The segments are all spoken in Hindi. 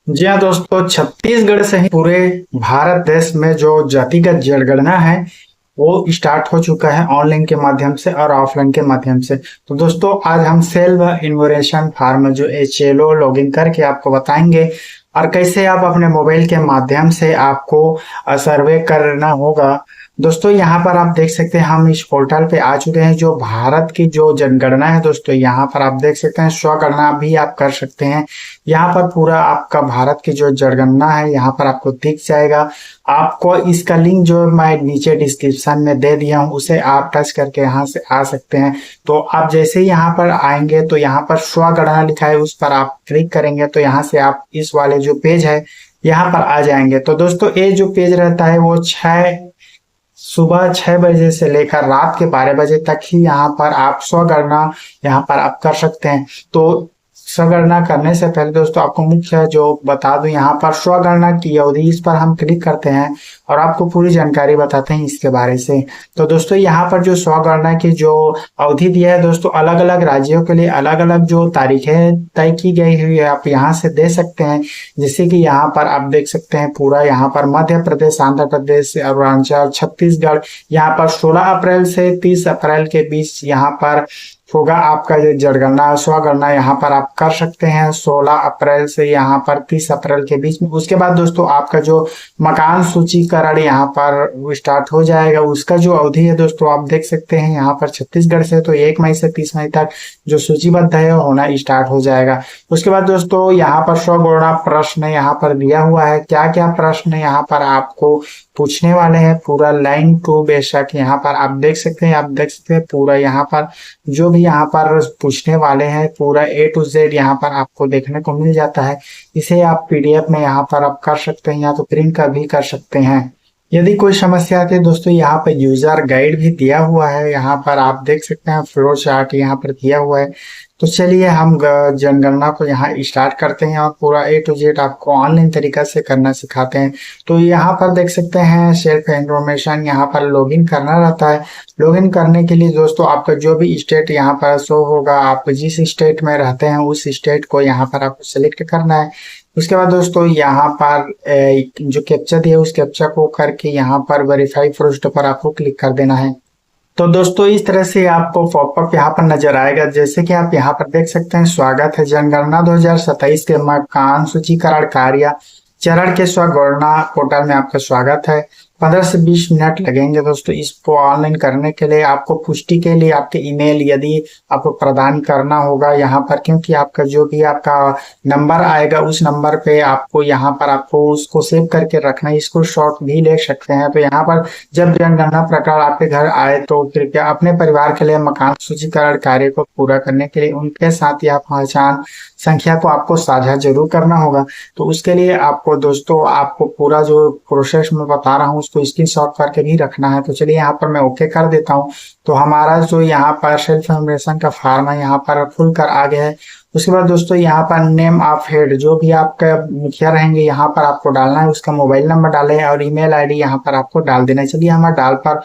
जी हाँ दोस्तों, छत्तीसगढ़ से ही पूरे भारत देश में जो जातिगत जनगणना है वो स्टार्ट हो चुका है ऑनलाइन के माध्यम से और ऑफलाइन के माध्यम से। तो दोस्तों आज हम सेल्फ इन्यूमरेशन फॉर्म जो HLO लॉगिन करके आपको बताएंगे और कैसे आप अपने मोबाइल के माध्यम से आपको सर्वे करना होगा। दोस्तों यहाँ पर आप देख सकते हैं हम इस पोर्टल पे आ चुके हैं। जो भारत की जो जनगणना है दोस्तों, यहाँ पर आप देख सकते हैं स्वगणना भी आप कर सकते हैं। यहाँ पर पूरा आपका भारत की जो जनगणना है यहाँ पर आपको दिख जाएगा। आपको इसका लिंक जो मैं नीचे डिस्क्रिप्शन में दे दिया हूँ उसे आप टच करके यहाँ से आ सकते हैं। तो आप जैसे ही यहाँ पर आएंगे तो यहाँ पर स्वगणना लिखा है, उस पर आप क्लिक करेंगे तो यहाँ से आप इस वाले जो पेज है यहाँ पर आ जाएंगे। तो दोस्तों ये जो पेज रहता है वो सुबह 6 बजे से लेकर रात के 12 बजे तक ही यहाँ पर आप स्वगणना यहाँ पर आप कर सकते हैं। तो स्वगणना करने से पहले दोस्तों आपको मुख्य जो बता दूं, यहाँ पर स्वगणना की अवधि इस पर हम क्लिक करते हैं और आपको पूरी जानकारी बताते हैं इसके बारे से। तो दोस्तों यहाँ पर जो स्वगणना की जो अवधि दिया है दोस्तों, अलग अलग राज्यों के लिए अलग अलग जो तारीखें तय की गई हुई है आप यहाँ से दे सकते हैं। जैसे कि यहाँ पर आप देख सकते हैं पूरा यहाँ पर मध्य प्रदेश, आंध्र प्रदेश, अरुणाचल, छत्तीसगढ़, यहाँ पर 16 अप्रैल से 30 अप्रैल के बीच यहाँ पर होगा आपका जो जनगणना स्वगणना यहाँ पर आप कर सकते हैं 16 अप्रैल से यहाँ पर 30 अप्रैल के बीच में। उसके बाद दोस्तों आपका जो मकान सूचीकरण यहाँ पर स्टार्ट हो जाएगा, उसका जो अवधि है दोस्तों आप देख सकते हैं यहाँ पर छत्तीसगढ़ से तो 1 मई से 30 मई तक जो सूचीबद्ध है होना स्टार्ट हो जाएगा। उसके बाद दोस्तों यहाँ पर स्वगणना प्रश्न यहाँ पर दिया हुआ है, क्या क्या प्रश्न यहाँ पर आपको पूछने वाले हैं पूरा लाइन टू बेशक यहाँ पर आप देख सकते हैं पूरा यहाँ पर जो भी यहाँ पर पूछने वाले हैं पूरा A to Z यहाँ पर आपको देखने को मिल जाता है। इसे आप PDF में यहाँ पर आप कर सकते हैं या तो प्रिंट का भी कर सकते हैं। यदि कोई समस्या आती है दोस्तों यहाँ पर यूजर गाइड भी दिया हुआ है, यहाँ पर आप देख सकते हैं फ्लो चार्ट यहाँ पर दिया हुआ है। तो चलिए हम जनगणना को यहाँ स्टार्ट करते हैं और पूरा A to Z आपको ऑनलाइन तरीका से करना सिखाते हैं। तो यहाँ पर देख सकते हैं सेल्फ इन्फॉर्मेशन यहाँ पर लॉगिन करना रहता है। लॉगिन करने के लिए दोस्तों आपका जो भी स्टेट यहाँ पर शो होगा, आप जिस स्टेट में रहते हैं उस स्टेट को यहाँ पर आपको सिलेक्ट करना है। उसके बाद दोस्तों यहाँ पर जो कैप्चा दिया उस कैप्चा को करके यहाँ पर वेरीफाई फर्स्ट पर आपको क्लिक कर देना है। तो दोस्तों इस तरह से आपको पॉपअप यहाँ पर नजर आएगा। जैसे कि आप यहाँ पर देख सकते हैं स्वागत है जनगणना 2027 के मकान सूचीकरण कार्य चरण के स्वगणना पोर्टल में आपका स्वागत है। 15 से 20 मिनट लगेंगे दोस्तों इसको ऑनलाइन करने के लिए। आपको पुष्टि के लिए आपके ईमेल यदि आपको प्रदान करना होगा यहाँ पर, क्योंकि आपका जो भी आपका नंबर आएगा उस नंबर पे आपको यहाँ पर आपको उसको सेव करके रखना है, इसको शॉट भी ले सकते हैं। तो यहाँ पर जब जनगणना प्रकार आपके घर आए तो कृपया अपने परिवार के लिए मकान सूचीकरण कार्य को पूरा करने के लिए उनके साथ या पहचान संख्या को आपको साझा जरूर करना होगा। तो उसके लिए आपको दोस्तों आपको पूरा जो प्रोसेस मैं बता रहा हूँ उसको स्क्रीनशॉट करके भी रखना है। तो चलिए यहाँ पर मैं ओके कर देता हूँ। तो हमारा जो यहाँ पर सेल्फ इन्फॉर्मेशन का फॉर्म है यहाँ पर खुल कर आ गया है। उसके बाद दोस्तों यहाँ पर नेम ऑफ हेड जो भी आपका मुखिया रहेंगे यहाँ पर आपको डालना है, उसका मोबाइल नंबर डालें और ईमेल आईडी यहाँ पर आपको डाल देना है। चलिए हमारा डाल पर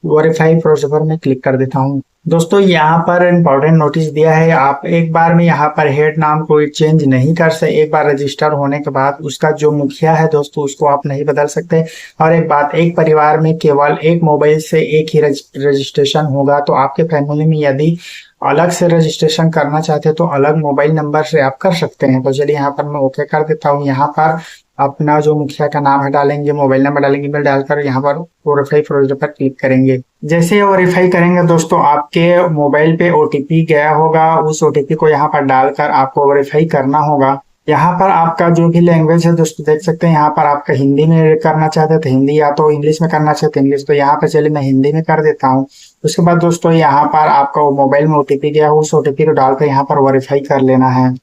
वेरीफाई प्रोसीजर में क्लिक कर देता हूँ। दोस्तों यहाँ पर इम्पोर्टेंट नोटिस दिया है, आप एक बार में यहाँ पर हेड नाम को चेंज नहीं कर सकते। एक बार रजिस्टर होने के बाद उसका जो मुखिया है दोस्तों उसको आप नहीं बदल सकते। और एक बात, एक परिवार में केवल एक मोबाइल से एक ही रजिस्ट्रेशन होगा। तो आपके फैमिली में यदि अलग से रजिस्ट्रेशन करना चाहते हैं तो अलग मोबाइल नंबर से आप कर सकते हैं। तो चलिए यहाँ पर मैं ओके कर देता हूँ। यहाँ पर अपना जो मुखिया का नाम है डालेंगे, मोबाइल नंबर डालेंगे, ईमेल डालकर यहाँ पर वेरीफाई प्रोसीजर पर क्लिक करेंगे। जैसे वेरीफाई करेंगे दोस्तों आपके मोबाइल पे OTP गया होगा, उस OTP को यहाँ पर डालकर आपको वेरीफाई करना होगा। यहाँ पर आपका जो भी लैंग्वेज है दोस्तों देख सकते हैं यहाँ पर आपका हिंदी में करना चाहते हैं तो हिंदी, या तो इंग्लिश में करना चाहते हैं इंग्लिश। तो यहाँ पर चलिए मैं हिंदी में कर देता हूँ। उसके बाद दोस्तों यहाँ पर आपका मोबाइल में OTP गया हो, उस OTP को डालकर यहाँ पर वेरीफाई कर लेना है।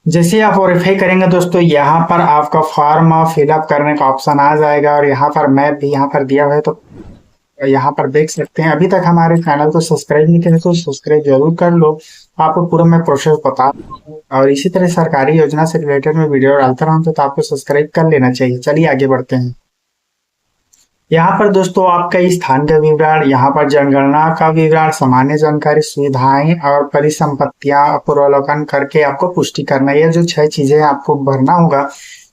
जैसे आप वेरीफाई करेंगे दोस्तों यहाँ पर आपका फॉर्म फिलअप करने का ऑप्शन आ जाएगा और यहाँ पर मैप भी यहाँ पर दिया हुआ है। तो यहाँ पर देख सकते हैं अभी तक हमारे चैनल को सब्सक्राइब नहीं किया तो सब्सक्राइब जरूर कर लो। आपको पूरा मैं प्रोसेस बता दूँ और इसी तरह सरकारी योजना से रिलेटेड मैं वीडियो डालता रहूँ तो आपको सब्सक्राइब कर लेना चाहिए। चलिए आगे बढ़ते हैं। यहाँ पर दोस्तों आपका स्थान का विवरण, यहाँ पर जनगणना का विवरण, सामान्य जानकारी, सुविधाएं और परिसंपत्तियां पूर्वावलोकन करके आपको पुष्टि करना है। ये जो 6 चीजें आपको भरना होगा।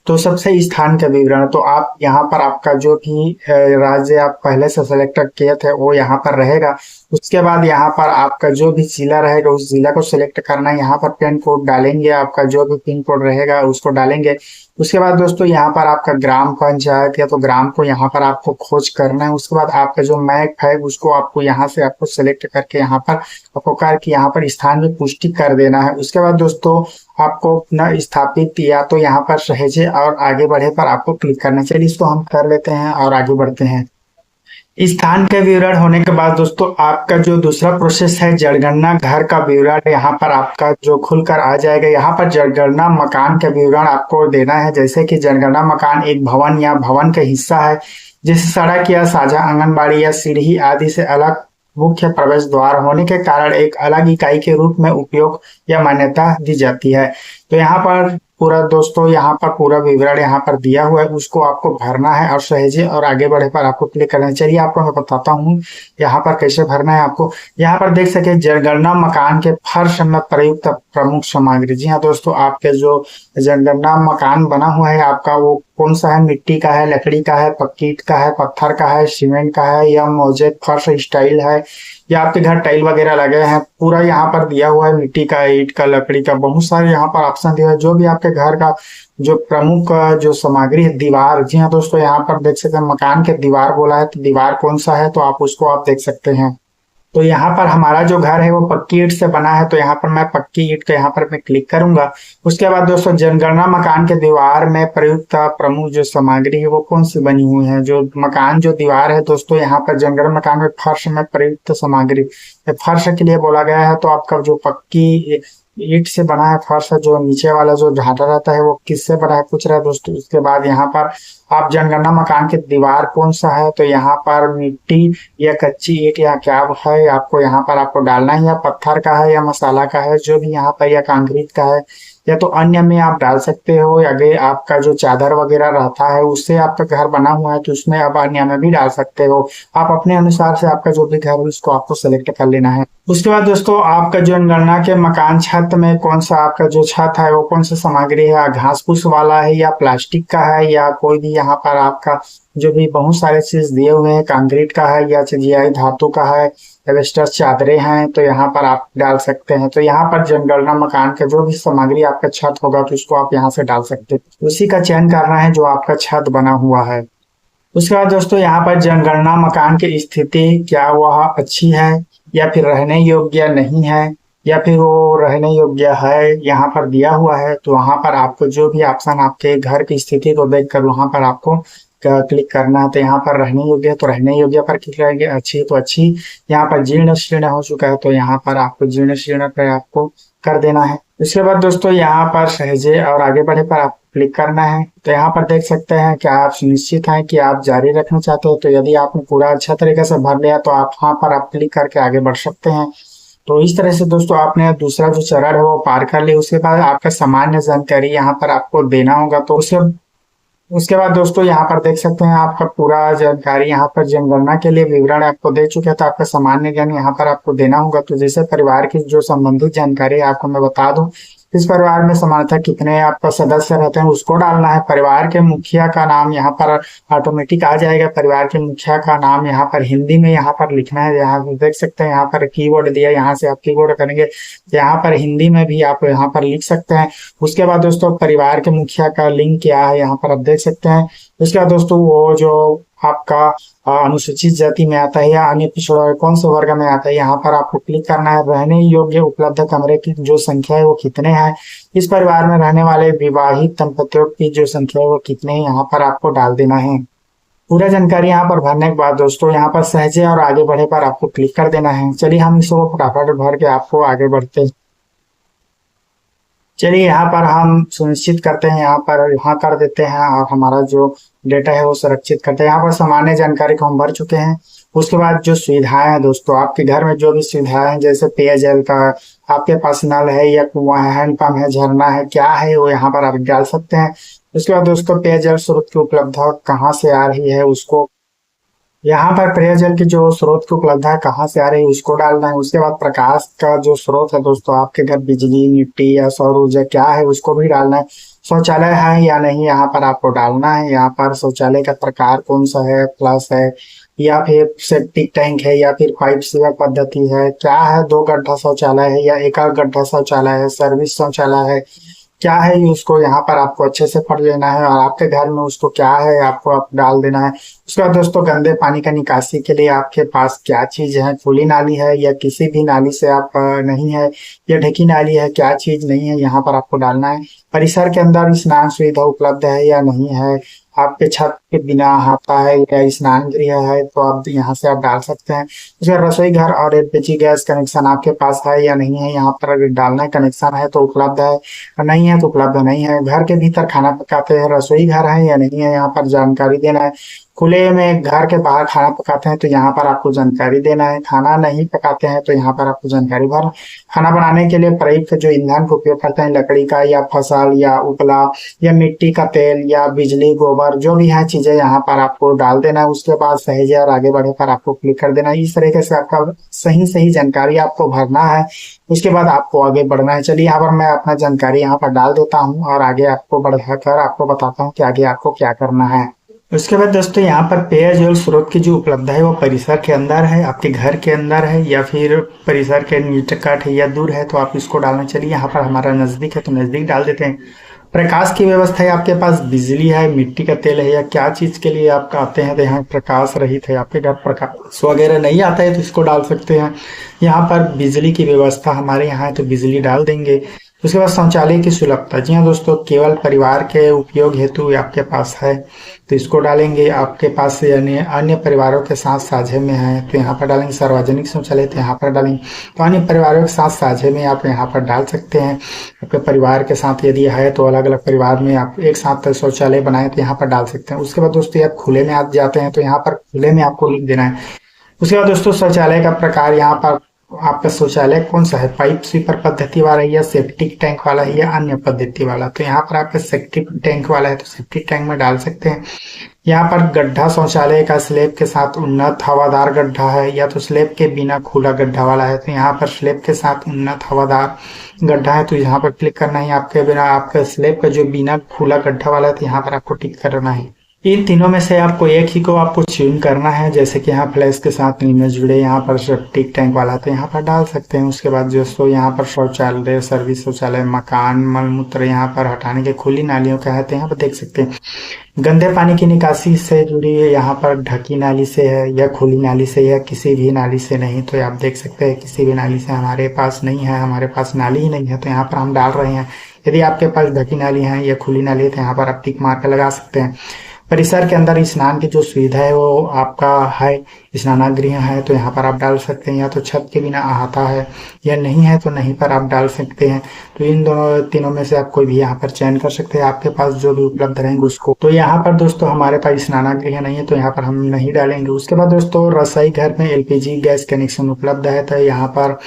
तो सबसे स्थान का विवरण, तो आप यहाँ पर आपका जो भी राज्य आप पहले से सेलेक्ट किए थे वो यहाँ पर रहेगा। उसके बाद यहाँ पर आपका जो भी जिला रहेगा उस जिला को सिलेक्ट करना है। यहाँ पर पिन कोड डालेंगे, आपका जो भी पिन कोड रहेगा उसको डालेंगे। उसके बाद दोस्तों यहाँ पर आपका ग्राम पंचायत या तो ग्राम को यहाँ पर आपको खोज करना है। उसके बाद आपका जो मैप है उसको आपको यहाँ से आपको सिलेक्ट करके यहाँ पर आपको कर कि यहाँ पर स्थान में पुष्टि कर देना है। उसके बाद दोस्तों आपको अपना स्थापित या तो यहाँ पर सहेजे और आगे बढ़े पर आपको क्लिक करना चाहिए। इसको हम कर लेते हैं और आगे बढ़ते हैं। स्थान के विवरण होने के बाद दोस्तों आपका जो दूसरा प्रोसेस है जनगणना घर का विवरण, यहाँ पर आपका जो खुलकर आ जाएगा। यहाँ पर जनगणना मकान का विवरण आपको देना है। जैसे कि जनगणना मकान एक भवन या भवन का हिस्सा है जिस सड़क या साझा आंगनबाड़ी या सीढ़ी आदि से अलग मुख्य प्रवेश द्वार होने के कारण एक अलग इकाई के रूप में उपयोग या मान्यता दी जाती है। तो यहाँ पर पूरा दोस्तों यहाँ पर पूरा विवरण यहाँ पर दिया हुआ है, उसको आपको भरना है और सहेजे और आगे बढ़े पर आपको क्लिक करना है। चलिए आपको मैं बताता हूँ यहाँ पर कैसे भरना है। आपको यहाँ पर देख सके जनगणना मकान के फर्श में प्रयुक्त प्रमुख सामग्री। जी हाँ दोस्तों, आपके जो जनगणना मकान बना हुआ है आपका वो कौन सा है, मिट्टी का है, लकड़ी का है, पक्की ईंट का है, पत्थर का है, सीमेंट का है या मोज़ेक फर्श स्टाइल है या आपके घर टाइल वगैरह लगे हैं। पूरा यहाँ पर दिया हुआ है, मिट्टी का, ईंट का, लकड़ी का, बहुत सारे यहाँ पर ऑप्शन दिया है। जो भी आपके घर का जो प्रमुख जो सामग्री है, दीवार। जी हाँ दोस्तों, यहाँ पर देख सकते हैं मकान के दीवार बोला है, तो दीवार कौन सा है तो आप उसको आप देख सकते हैं। तो यहाँ पर हमारा जो घर है वो पक्की ईंट से बना है, तो यहाँ पर मैं पक्की ईंट का यहाँ पर मैं क्लिक करूंगा। उसके बाद दोस्तों जनगणना मकान के दीवार में प्रयुक्त प्रमुख जो सामग्री है वो कौन सी बनी हुई है। जो मकान जो दीवार है दोस्तों, यहाँ पर जनगणना मकान में फर्श में प्रयुक्त सामग्री, फर्श के लिए बोला गया है। तो आपका जो पक्की ईंट से बना है फर्श है, जो नीचे वाला जो ढांचा रहता है वो किससे बना है पूछ रहा है दोस्तों। उसके बाद यहाँ पर आप जनगणना मकान के दीवार कौन सा है, तो यहाँ पर मिट्टी या कच्ची ईंट या क्या है आपको यहाँ पर आपको डालना है, या पत्थर का है या मसाला का है जो भी यहाँ पर, या कंक्रीट का है या तो अन्य में आप डाल सकते हो। अगर आपका जो चादर वगैरह रहता है उससे आपका घर बना हुआ है तो उसमें आप अन्य में भी डाल सकते हो। आप अपने अनुसार से आपका जो भी घर है उसको आपको सेलेक्ट कर लेना है। उसके बाद दोस्तों आपका जो जनगणना के मकान छत में कौन सा आपका जो छत है वो कौन सा सामग्री है, घास फूस वाला है या प्लास्टिक का है या कोई भी यहाँ पर आपका जो भी बहुत सारे चीज दिए हुए हैं, कंक्रीट का है या जीआई धातु का है, एल्वेस्टर चादरें हैं, तो यहाँ पर आप डाल सकते हैं। तो यहाँ पर जनगणना मकान का जो भी सामग्री आपका छत होगा तो उसको आप यहाँ से डाल सकते हैं। उसी का चयन करना है जो आपका छत बना हुआ है। उसके बाद दोस्तों यहाँ पर जनगणना मकान की स्थिति क्या वह अच्छी है या फिर रहने योग्य नहीं है, या फिर वो रहने योग्य है यहाँ पर दिया हुआ है। तो वहां पर आपको जो भी ऑप्शन आपके घर की स्थिति को देखकर वहां पर आपको क्लिक करना है। तो यहाँ पर रहने योग्य है तो रहने योग्य पर क्लिक करेंगे, अच्छी तो अच्छी। यहाँ पर जीर्ण शीर्ण हो चुका है तो यहाँ पर आपको जीर्ण शीर्ण पर आपको कर देना है। उसके बाद दोस्तों यहाँ पर सहेजे और आगे बढ़े पर आप क्लिक करना है। तो यहाँ पर देख सकते हैं कि आप सुनिश्चित हैं कि आप जारी रखना चाहते हो। तो यदि आपने पूरा अच्छा तरीके से भर लिया तो आप वहाँ पर आप क्लिक करके आगे बढ़ सकते हैं। तो इस तरह से दोस्तों आपने दूसरा जो चरण है वो पार कर लिया। उसके बाद आपका सामान्य जानकारी यहाँ पर आपको देना होगा। तो उसके बाद दोस्तों यहाँ पर देख सकते हैं आपका पूरा जानकारी यहाँ पर जनगणना के लिए विवरण आपको दे चुके हैं। तो आपका सामान्य ज्ञान यहाँ पर आपको देना होगा। तो जैसे परिवार की जो संबंधित जानकारी आपको मैं बता दूं, इस परिवार में सामान्यतः कितने आपका सदस्य रहते हैं उसको डालना है। परिवार के मुखिया का नाम यहाँ पर ऑटोमेटिक आ जाएगा। परिवार के मुखिया का नाम यहाँ पर हिंदी में यहाँ पर लिखना है। यहाँ देख सकते हैं यहाँ पर कीवर्ड दिया, यहाँ से आप कीवर्ड करेंगे यहाँ पर हिंदी में भी आप यहाँ पर लिख सकते हैं। उसके बाद दोस्तों परिवार के मुखिया का लिंग क्या है यहाँ पर आप देख सकते हैं। उसके बाद दोस्तों वो जो आपका अनुसूचित जाति में आता है या अन्य पिछड़ा कौन से वर्ग में आता है, यहाँ पर आपको क्लिक करना है। रहने योग्य उपलब्ध कमरे की जो संख्या है वो कितने हैं, इस परिवार में रहने वाले विवाहित दंपतियों की जो संख्या है वो कितने हैं, यहाँ पर आपको डाल देना है। पूरा जानकारी यहाँ पर भरने के बाद दोस्तों यहाँ पर सहेजे और आगे बढ़े पर आपको क्लिक कर देना है। चलिए हम इसको फटाफट भर के आपको आगे बढ़ते हैं। चलिए यहाँ पर हम सुनिश्चित करते हैं, यहाँ पर यहाँ कर देते हैं और हमारा जो डेटा है वो सुरक्षित करते हैं। यहाँ पर सामान्य जानकारी को हम भर चुके हैं। उसके बाद जो सुविधाएं हैं दोस्तों, आपके घर में जो भी सुविधाएं हैं जैसे पेयजल का, आपके पास नल है या कुआं है, हैंडपंप है, झरना है, क्या है वो यहाँ पर आप डाल सकते हैं। उसके बाद दोस्तों पेयजल स्रोत की उपलब्धता कहाँ से आ रही है उसको यहाँ पर पेयजल की जो स्रोत की उपलब्धता है कहाँ से आ रही है उसको डालना है। उसके बाद प्रकाश का जो स्रोत है दोस्तों, आपके घर बिजली, मिट्टी या सौर ऊर्जा क्या है उसको भी डालना है। शौचालय है या नहीं यहाँ पर आपको डालना है। यहाँ पर शौचालय का प्रकार कौन सा है, प्लस है या फिर सेप्टिक टैंक है या फिर पाइप सेवा पद्धति है, क्या है, दो गड्ढा शौचालय है या एक गड्ढा शौचालय है, सर्विस शौचालय है, क्या है ये उसको यहाँ पर आपको अच्छे से पढ़ लेना है। और आपके घर में उसको क्या है आपको आप डाल देना है। उसके बाद दोस्तों गंदे पानी का निकासी के लिए आपके पास क्या चीज है, खुली नाली है या किसी भी नाली से आप नहीं है, या ढकी नाली है, क्या चीज नहीं है यहाँ पर आपको डालना है। परिसर के अंदर स्नान सुविधा उपलब्ध है या नहीं है, आपके छत के बिना आता है या स्नान गृह है तो आप यहाँ से आप डाल सकते हैं। उसके बाद रसोई घर और एलपीजी गैस कनेक्शन आपके पास है या नहीं है यहाँ पर डालना है। कनेक्शन है तो उपलब्ध है, नहीं है तो उपलब्ध नहीं है। घर के भीतर खाना पकाते हैं, रसोई घर है या नहीं है यहाँ पर जानकारी देना है। खुले में घर के बाहर खाना पकाते हैं तो यहाँ पर आपको जानकारी देना है। खाना नहीं पकाते हैं तो यहाँ पर आपको जानकारी भरना। खाना बनाने के लिए प्रयुक्त जो ईंधन का उपयोग करते हैं, लकड़ी का या फसल या उपला या मिट्टी का तेल या बिजली, गोबर, जो भी है चीजें यहाँ पर आपको डाल देना है। उसके बाद सहेजे और आगे बढ़े पर आपको क्लिक कर देना है। इस तरीके से आपका सही सही जानकारी आपको भरना है। उसके बाद आपको आगे बढ़ना है। चलिए यहाँ पर मैं अपना जानकारी यहाँ पर डाल देता हूँ और आगे आपको बढ़ाकर आपको बताता हूँ कि आगे आपको क्या करना है। उसके बाद दोस्तों यहाँ पर पेयजल स्रोत की जो उपलब्धता है वो परिसर के अंदर है, आपके घर के अंदर है या फिर परिसर के निकट है या दूर है तो आप इसको डालना। चलिए यहाँ पर हमारा नजदीक है तो नजदीक डाल देते हैं। प्रकाश की व्यवस्था है, आपके पास बिजली है, मिट्टी का तेल है या क्या चीज के लिए आप आते हैं तो यहाँ प्रकाश रहित है, आपके घर प्रकाश वगैरह नहीं आता है तो इसको डाल सकते हैं। यहाँ पर बिजली की व्यवस्था हमारे यहाँ है तो बिजली डाल देंगे। उसके बाद शौचालय की सुलभता, जी हाँ दोस्तों, केवल परिवार के उपयोग हेतु आपके पास है तो इसको डालेंगे। आपके पास यानी अन्य परिवारों के साथ साझे में है तो यहाँ पर डालेंगे। सार्वजनिक शौचालय तो यहाँ पर डालेंगे। तो अन्य परिवारों के साथ साझे में आप यहाँ पर डाल सकते हैं। आपके परिवार के साथ यदि है तो अलग अलग परिवार में आप एक साथ शौचालय बनाए तो यहाँ पर डाल सकते हैं। उसके बाद दोस्तों आप खुले में आप जाते हैं तो यहाँ पर खुले में आपको लिख देना है। उसके बाद दोस्तों शौचालय का प्रकार, यहाँ पर आपका शौचालय कौन सा है, पाइप स्वीपर पद्धति वाला है या सेप्टिक टैंक वाला है या अन्य पद्धति वाला। तो यहाँ पर आपका सेप्टिक टैंक वाला है तो सेप्टिक टैंक में डाल सकते हैं। यहाँ पर गड्ढा शौचालय का स्लैब के साथ उन्नत हवादार गड्ढा है या तो स्लैब के बिना खुला गड्ढा वाला है तो यहाँ पर स्लैब के साथ उन्नत हवादार गड्ढा है तो यहाँ पर क्लिक करना है। आपके बिना आपका स्लैब का जो बिना खुला गड्ढा वाला है तो यहाँ पर आपको टिक करना है। इन तीनों में से आपको एक ही को आपको चुन करना है। जैसे कि यहाँ फ्लैश के साथ नहीं में जुड़े, यहाँ पर सेप्टिक टैंक वाला तो यहाँ पर डाल सकते हैं। उसके बाद दोस्तों यहाँ पर शौचालय, सर्विस शौचालय, मकान, मलमूत्र यहाँ पर हटाने के खुली नालियों का है तो यहाँ पर देख सकते हैं। गंदे पानी की निकासी से जुड़ी है, यहाँ पर ढकी नाली से है या खुली नाली से या किसी भी नाली से नहीं तो आप देख सकते हैं किसी भी नाली से हमारे पास नहीं है, हमारे पास नाली ही नहीं है तो यहाँ पर हम डाल रहे हैं। यदि आपके पास ढकी नाली है या खुली नाली है तो यहाँ पर आप टिक मार कर लगा सकते हैं। परिसर के अंदर स्नान की जो सुविधा है वो आपका है, स्नानागृह है तो यहाँ पर आप डाल सकते हैं। या तो छत के बिना आता है या नहीं है तो नहीं पर आप डाल सकते हैं। तो इन दोनों तीनों में से आप कोई भी यहाँ पर चयन कर सकते हैं, आपके पास जो भी उपलब्ध रहेंगे उसको। तो यहाँ पर दोस्तों हमारे पास स्नानागृह नहीं है तो यहाँ पर हम नहीं डालेंगे। उसके बाद दोस्तों रसोई घर में एलपीजी गैस कनेक्शन उपलब्ध है तो यहाँ पर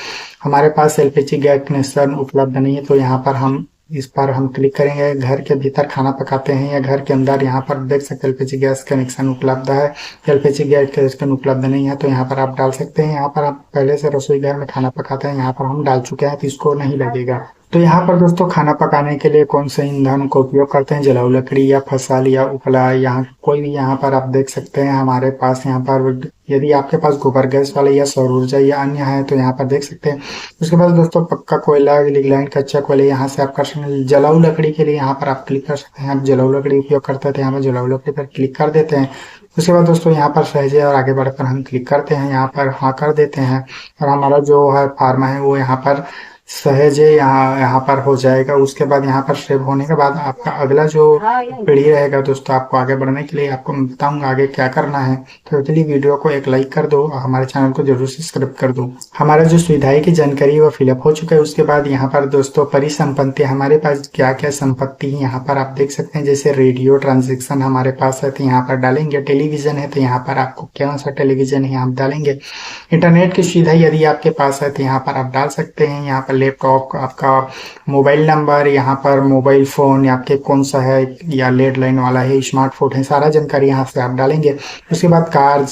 हमारे पास एलपीजी गैस कनेक्शन उपलब्ध नहीं है तो यहाँ पर हम इस पर हम क्लिक करेंगे। घर के भीतर खाना पकाते हैं या घर के अंदर, यहाँ पर देख सकते हैं एलपीजी गैस कनेक्शन उपलब्ध है, एलपीजी गैस कनेक्शन उपलब्ध नहीं है तो यहाँ पर आप डाल सकते हैं। यहाँ पर आप पहले से रसोई घर में खाना पकाते हैं, यहाँ पर हम डाल चुके हैं तो इसको नहीं लगेगा। तो यहाँ पर दोस्तों खाना पकाने के लिए कौन से ईंधन का उपयोग करते हैं, जलाऊ लकड़ी या फसल या उपला, यहाँ कोई भी यहाँ पर आप देख सकते हैं। हमारे पास यहाँ पर यदि आपके पास गोबर गैस वाले या सौर ऊर्जा या अन्य है तो यहाँ पर देख सकते हैं। उसके बाद दोस्तों पक्का कोयला, लिग्नाइट, कच्चा कोयला यहाँ से आप कर सकते हैं। जलाऊ लकड़ी के लिए यहाँ पर आप क्लिक कर सकते हैं। आप जलाऊ लकड़ी उपयोग करते थे, यहाँ पर जलाऊ लकड़ी पर क्लिक कर देते हैं। उसके बाद दोस्तों यहाँ पर सहेजे और आगे बढ़कर हम क्लिक करते हैं, यहाँ पर हाँ कर देते हैं और हमारा जो है फार्मा है वो यहाँ पर सहेजे यहाँ पर हो जाएगा। उसके बाद यहाँ पर सेव होने के बाद आपका अगला जो पीढ़ी रहेगा दोस्तों, आपको आगे बढ़ने के लिए आपको मैं बताऊंगा आगे क्या करना है। तो चलिए वीडियो को एक लाइक कर दो और हमारे चैनल को जरूर सब्सक्राइब कर दो। हमारा जो सुविधाएं की जानकारी है वो फिलअप हो चुका है। उसके बाद यहाँ पर दोस्तों परिसंपत्ति, हमारे पास क्या क्या संपत्ति है यहाँ पर आप देख सकते हैं। जैसे रेडियो ट्रांजेक्शन हमारे पास है तो यहाँ पर डालेंगे। टेलीविजन है तो यहाँ पर आपको कौन सा टेलीविजन है आप डालेंगे। इंटरनेट की सुविधा यदि आपके पास है तो यहाँ पर आप डाल सकते हैं। यहाँ पर लैपटॉप, आपका मोबाइल नंबर, यहाँ पर मोबाइल फोन आपके कौन सा है या लैंडलाइन वाला है, स्मार्टफोन है, सारा जानकारी यहाँ से आप डालेंगे। उसके बाद कार,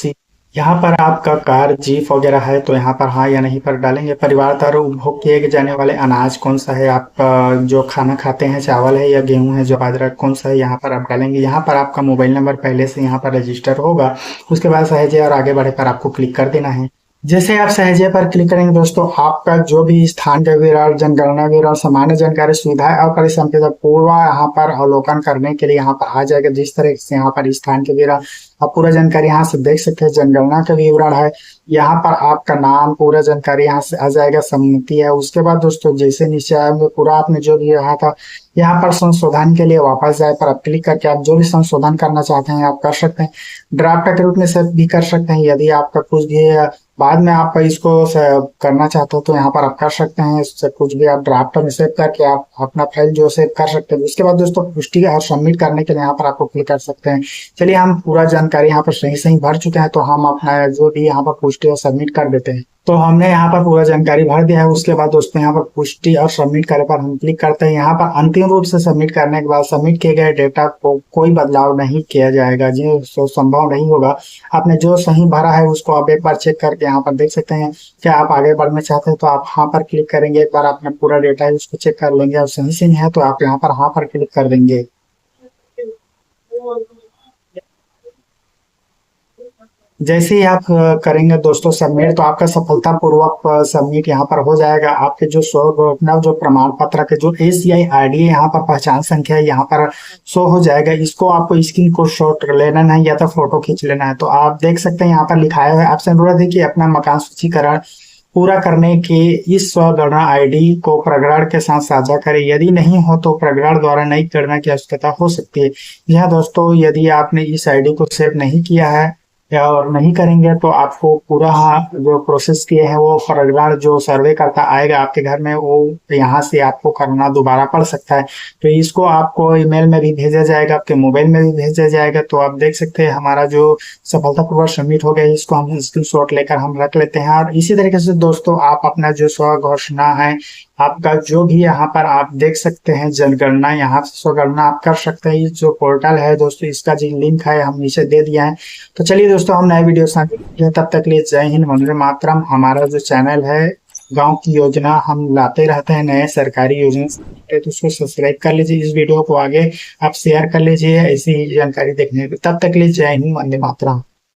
यहाँ पर आपका कार जीप वगैरह है तो यहाँ पर हाँ या नहीं पर डालेंगे। परिवार द्वारा उपभोग किए जाने वाले अनाज कौन सा है, आपका जो खाना खाते हैं चावल है या गेहूं है जो बाजरा कौन सा है, यहाँ पर आप डालेंगे। यहाँ पर आपका मोबाइल नंबर पहले से यहाँ पर रजिस्टर होगा। उसके बाद सहेजे और आगे बढ़े पर आपको क्लिक कर देना है। जैसे आप सहेजे पर क्लिक करेंगे दोस्तों, आपका जो भी स्थान का विवरण, जनगणना विवरण, सामान्य जानकारी, सुविधाएं और परिसंपदा पूरा यहाँ पर अवलोकन करने के लिए यहाँ पर आ जाएगा। जिस तरह से यहाँ पर स्थान के विवरण आप पूरा जानकारी यहाँ से देख सकते हैं। जनगणना का विवरण है, यहाँ पर आपका नाम पूरा जानकारी यहाँ से आ जाएगा, सम्मति है। उसके बाद दोस्तों जैसे नीचे आएंगे पूरा आपने जो भी यहाँ था, यहाँ पर संशोधन के लिए वापस जाए पर आप क्लिक करके आप जो भी संशोधन करना चाहते हैं आप कर सकते हैं। ड्राफ्ट के रूप में सेव भी कर सकते हैं। यदि आपका कुछ भी बाद में आप इसको करना चाहते हो तो यहाँ पर आप कर सकते हैं। इससे कुछ भी आप ड्राफ्ट में सेव करके आप अपना फाइल जो सेव कर सकते हैं। उसके बाद दोस्तों पुष्टि और सबमिट करने के लिए यहाँ पर आपको क्लिक कर सकते हैं। चलिए हम पूरा जानकारी यहाँ पर सही सही भर चुके हैं तो हम अपना जो भी यहाँ पर पुष्टि और सबमिट कर देते हैं। तो हमने यहाँ पर पूरा जानकारी भर दिया है। उसके बाद दोस्तों यहाँ पर पुष्टि और सबमिट करे पर हम क्लिक करते हैं। यहाँ पर अंतिम रूप से सबमिट करने के बाद सबमिट किए गए डेटा को कोई बदलाव नहीं किया जाएगा, जो संभव नहीं होगा। आपने जो सही भरा है उसको आप एक बार चेक करके यहाँ पर देख सकते हैं। क्या आप आगे बढ़ना चाहते हैं तो आप हाँ पर क्लिक करेंगे। एक बार आपने पूरा डेटा है उसको चेक कर लेंगे और सही सही है तो आप यहाँ पर हाँ पर क्लिक कर देंगे। जैसे ही आप करेंगे दोस्तों सबमिट तो आपका सफलतापूर्वक सबमिट यहाँ पर हो जाएगा। आपके जो अपना जो प्रमाण पत्र के जो ACI ID है यहाँ पर पहचान संख्या है यहाँ पर शो हो जाएगा। इसको आपको स्क्रीन को शॉट लेना है या तो फोटो खींच लेना है। तो आप देख सकते हैं यहाँ पर लिखाया हुआ है, आपसे अनुरोध है कि अपना मकान सूचीकरण पूरा करने के इस स्वगणना आईडी को प्रगण के साथ साझा करें। यदि नहीं हो तो प्रगण द्वारा नई गणना की आवश्यकता हो सकती है। यह दोस्तों यदि आपने इस आईडी को सेव नहीं किया है या और नहीं करेंगे तो आपको पूरा जो प्रोसेस किए हैं वो प्रगण जो सर्वे करता आएगा आपके घर में वो यहाँ से आपको करना दोबारा पड़ सकता है। तो इसको आपको ईमेल में भी भेजा जाएगा, आपके मोबाइल में भी भेजा जाएगा। तो आप देख सकते हैं हमारा जो सफलतापूर्वक सबमिट हो गया इसको हम स्क्रीनशॉट लेकर हम रख लेते हैं। और इसी तरीके से दोस्तों आप अपना जो स्व घोषणा है आपका जो भी यहाँ पर आप देख सकते हैं जनगणना, यहाँ से स्वगणना आप कर सकते हैं। जो पोर्टल है दोस्तों इसका जो लिंक है हम नीचे दे दिया है। तो चलिए दोस्तों हम नए वीडियो साथ तब तक लिए जय हिंद वंदे मातरम। हमारा जो चैनल है गांव की योजना हम लाते रहते हैं नए सरकारी योजना, तो उसको सब्सक्राइब कर लीजिए। इस वीडियो को आगे आप शेयर कर लीजिए ऐसी जानकारी देखने को। तब तक लिए जय हिंद वंदे मातरम।